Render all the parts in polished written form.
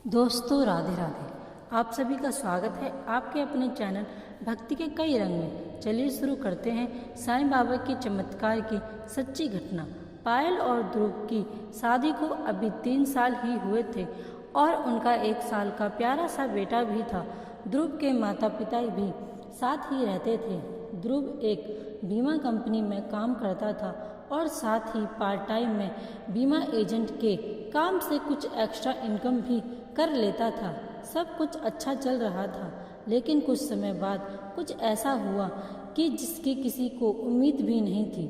दोस्तों राधे राधे। आप सभी का स्वागत है आपके अपने चैनल भक्ति के कई रंग में। चलिए शुरू करते हैं साईं बाबा के चमत्कार की सच्ची घटना। पायल और ध्रुव की शादी को अभी 3 साल ही हुए थे और उनका 1 साल का प्यारा सा बेटा भी था। ध्रुव के माता पिता भी साथ ही रहते थे। ध्रुव एक बीमा कंपनी में काम करता था और साथ ही पार्ट टाइम में बीमा एजेंट के काम से कुछ एक्स्ट्रा इनकम भी कर लेता था। सब कुछ अच्छा चल रहा था, लेकिन कुछ समय बाद कुछ ऐसा हुआ कि जिसकी किसी को उम्मीद भी नहीं थी।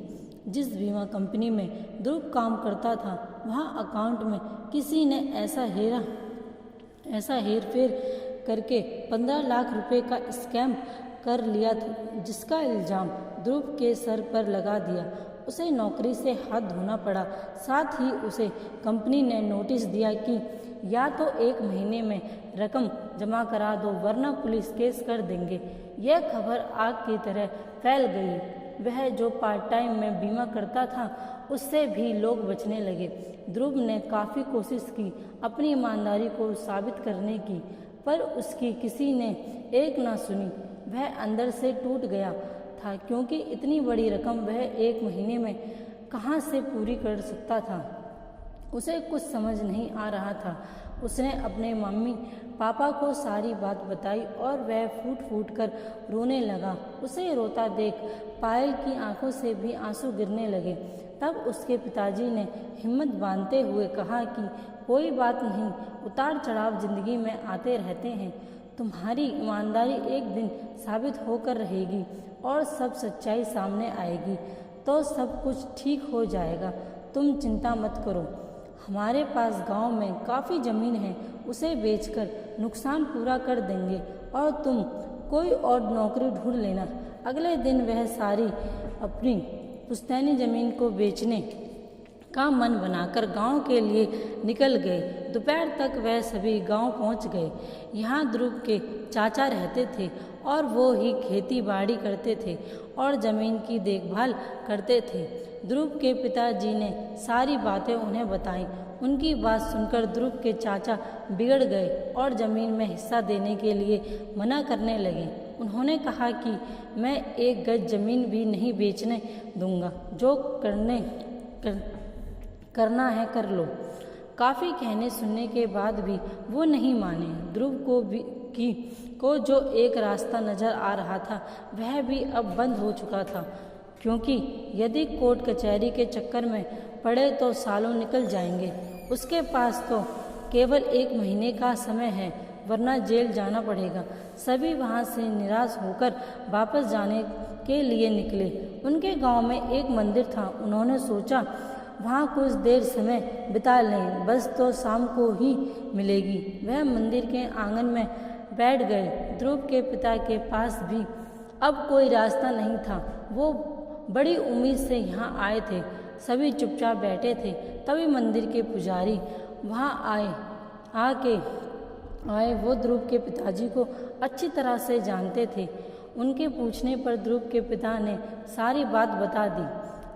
जिस बीमा कंपनी में ध्रुव काम करता था वहाँ अकाउंट में किसी ने ऐसा हेरफेर करके 15 लाख रुपए का स्कैम कर लिया था, जिसका इल्ज़ाम ध्रुव के सर पर लगा दिया। उसे नौकरी से हाथ धोना पड़ा। साथ ही उसे कंपनी ने नोटिस दिया कि या तो 1 महीने में रकम जमा करा दो वरना पुलिस केस कर देंगे। यह खबर आग की तरह फैल गई। वह जो पार्ट टाइम में बीमा करता था उससे भी लोग बचने लगे। ध्रुव ने काफ़ी कोशिश की अपनी ईमानदारी को साबित करने की, पर उसकी किसी ने एक ना सुनी। वह अंदर से टूट गया था, क्योंकि इतनी बड़ी रकम वह 1 महीने में कहाँ से पूरी कर सकता था। उसे कुछ समझ नहीं आ रहा था। उसने अपने मम्मी पापा को सारी बात बताई और वह फूट फूट कर रोने लगा। उसे रोता देख पायल की आंखों से भी आंसू गिरने लगे। तब उसके पिताजी ने हिम्मत बांधते हुए कहा कि कोई बात नहीं, उतार चढ़ाव जिंदगी में आते रहते हैं। तुम्हारी ईमानदारी एक दिन साबित होकर रहेगी और सब सच्चाई सामने आएगी तो सब कुछ ठीक हो जाएगा। तुम चिंता मत करो। हमारे पास गांव में काफ़ी ज़मीन है, उसे बेचकर नुकसान पूरा कर देंगे और तुम कोई और नौकरी ढूंढ लेना। अगले दिन वह सारी अपनी पुश्तैनी ज़मीन को बेचने का मन बनाकर गांव के लिए निकल गए। दोपहर तक वह सभी गांव पहुंच गए। यहाँ ध्रुव के चाचा रहते थे और वो ही खेती बाड़ी करते थे और ज़मीन की देखभाल करते थे। ध्रुव के पिताजी ने सारी बातें उन्हें बताईं। उनकी बात सुनकर ध्रुव के चाचा बिगड़ गए और ज़मीन में हिस्सा देने के लिए मना करने लगे। उन्होंने कहा कि मैं 1 गज ज़मीन भी नहीं बेचने दूंगा, जो करना है कर लो। काफ़ी कहने सुनने के बाद भी वो नहीं माने। ध्रुव को जो एक रास्ता नज़र आ रहा था वह भी अब बंद हो चुका था, क्योंकि यदि कोर्ट कचहरी के चक्कर में पड़े तो सालों निकल जाएंगे। उसके पास तो केवल 1 महीने का समय है, वरना जेल जाना पड़ेगा। सभी वहाँ से निराश होकर वापस जाने के लिए निकले। उनके गांव में एक मंदिर था। उन्होंने सोचा वहाँ कुछ देर समय बिता लें, बस तो शाम को ही मिलेगी। वह मंदिर के आंगन में बैठ गए। ध्रुव के पिता के पास भी अब कोई रास्ता नहीं था। वो बड़ी उम्मीद से यहाँ आए थे। सभी चुपचाप बैठे थे। तभी मंदिर के पुजारी वहाँ आए। वो ध्रुव के पिताजी को अच्छी तरह से जानते थे। उनके पूछने पर ध्रुव के पिता ने सारी बात बता दी।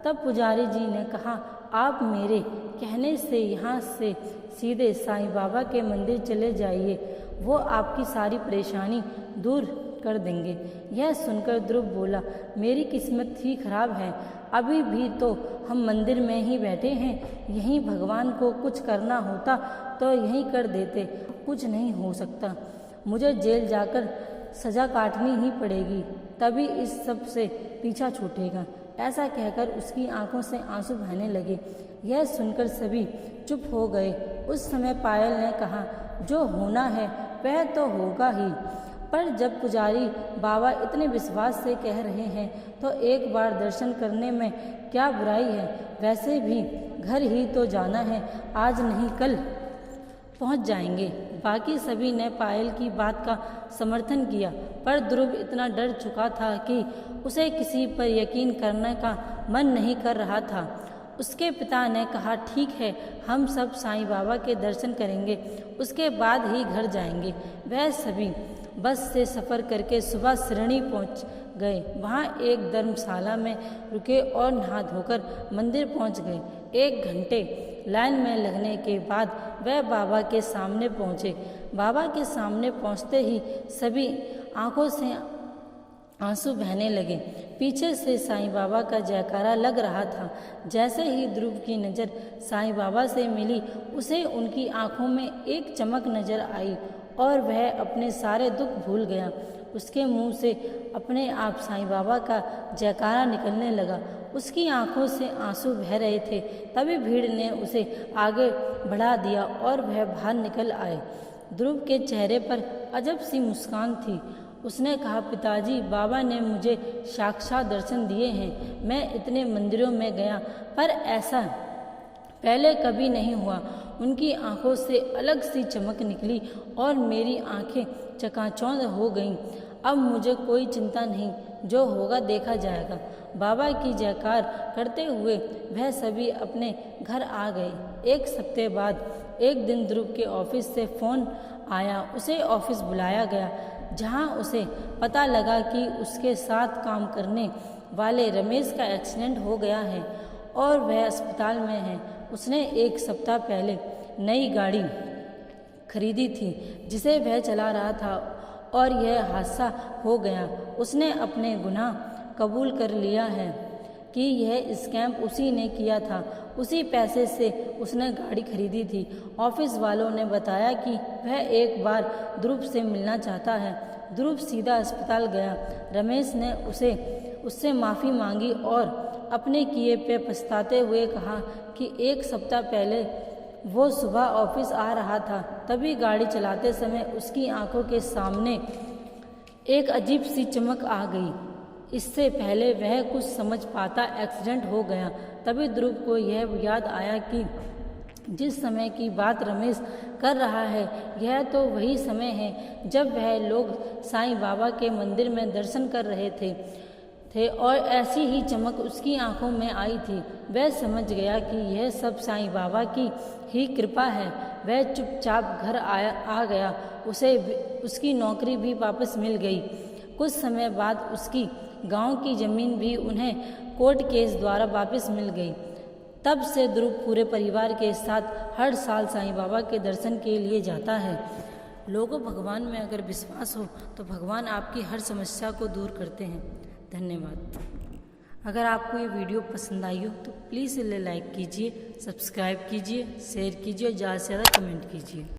तब पुजारी जी ने कहा, आप मेरे कहने से यहाँ से सीधे साईं बाबा के मंदिर चले जाइए, वो आपकी सारी परेशानी दूर कर देंगे। यह सुनकर ध्रुव बोला, मेरी किस्मत ही खराब है। अभी भी तो हम मंदिर में ही बैठे हैं। यहीं भगवान को कुछ करना होता तो यहीं कर देते। कुछ नहीं हो सकता। मुझे जेल जाकर सज़ा काटनी ही पड़ेगी, तभी इस सब से पीछा छूटेगा। ऐसा कहकर उसकी आंखों से आंसू बहने लगे। यह सुनकर सभी चुप हो गए। उस समय पायल ने कहा, जो होना है वह तो होगा ही, पर जब पुजारी बाबा इतने विश्वास से कह रहे हैं तो एक बार दर्शन करने में क्या बुराई है। वैसे भी घर ही तो जाना है, आज नहीं कल पहुंच जाएंगे। बाकी सभी ने पायल की बात का समर्थन किया, पर ध्रुव इतना डर चुका था कि उसे किसी पर यकीन करने का मन नहीं कर रहा था। उसके पिता ने कहा, ठीक है, हम सब साईं बाबा के दर्शन करेंगे, उसके बाद ही घर जाएंगे। वह सभी बस से सफ़र करके सुबह सिरणी पहुंच गए। वहां एक धर्मशाला में रुके और नहा धोकर मंदिर पहुंच गए। 1 घंटे लाइन में लगने के बाद वह बाबा के सामने पहुँचे। बाबा के सामने पहुँचते ही सभी आंखों से आंसू बहने लगे। पीछे से साईं बाबा का जयकारा लग रहा था। जैसे ही ध्रुव की नज़र साईं बाबा से मिली, उसे उनकी आंखों में एक चमक नजर आई और वह अपने सारे दुख भूल गया। उसके मुंह से अपने आप साईं बाबा का जयकारा निकलने लगा। उसकी आंखों से आंसू बह रहे थे। तभी भीड़ ने उसे आगे बढ़ा दिया और वह बाहर निकल आए। ध्रुव के चेहरे पर अजब सी मुस्कान थी। उसने कहा, पिताजी, बाबा ने मुझे साक्षात दर्शन दिए हैं। मैं इतने मंदिरों में गया पर ऐसा पहले कभी नहीं हुआ। उनकी आंखों से अलग सी चमक निकली और मेरी आंखें चकाचौंध हो गईं। अब मुझे कोई चिंता नहीं, जो होगा देखा जाएगा। बाबा की जयकार करते हुए वह सभी अपने घर आ गए। 1 हफ्ते बाद एक दिन ध्रुव के ऑफिस से फ़ोन आया। उसे ऑफिस बुलाया गया, जहां उसे पता लगा कि उसके साथ काम करने वाले रमेश का एक्सीडेंट हो गया है और वह अस्पताल में है। उसने 1 सप्ताह पहले नई गाड़ी खरीदी थी जिसे वह चला रहा था और यह हादसा हो गया। उसने अपने गुनाह कबूल कर लिया है कि यह स्कैम उसी ने किया था। उसी पैसे से उसने गाड़ी खरीदी थी। ऑफिस वालों ने बताया कि वह एक बार ध्रुव से मिलना चाहता है। ध्रुव सीधा अस्पताल गया। रमेश ने उससे माफ़ी मांगी और अपने किए पे पछताते हुए कहा कि 1 सप्ताह पहले वो सुबह ऑफिस आ रहा था, तभी गाड़ी चलाते समय उसकी आंखों के सामने एक अजीब सी चमक आ गई। इससे पहले वह कुछ समझ पाता एक्सीडेंट हो गया। तभी ध्रुव को यह याद आया कि जिस समय की बात रमेश कर रहा है, यह तो वही समय है जब वह लोग साईं बाबा के मंदिर में दर्शन कर रहे थे और ऐसी ही चमक उसकी आंखों में आई थी। वह समझ गया कि यह सब साईं बाबा की ही कृपा है। वह चुपचाप घर आ गया। उसे उसकी नौकरी भी वापस मिल गई। कुछ समय बाद उसकी गांव की ज़मीन भी उन्हें कोर्ट केस द्वारा वापस मिल गई। तब से ध्रुव पूरे परिवार के साथ हर साल साईं बाबा के दर्शन के लिए जाता है। लोगों, भगवान में अगर विश्वास हो तो भगवान आपकी हर समस्या को दूर करते हैं। धन्यवाद। अगर आपको ये वीडियो पसंद आई हो तो प्लीज़ इसे लाइक कीजिए, सब्सक्राइब कीजिए, शेयर कीजिए और ज़्यादा से ज़्यादा कमेंट कीजिए।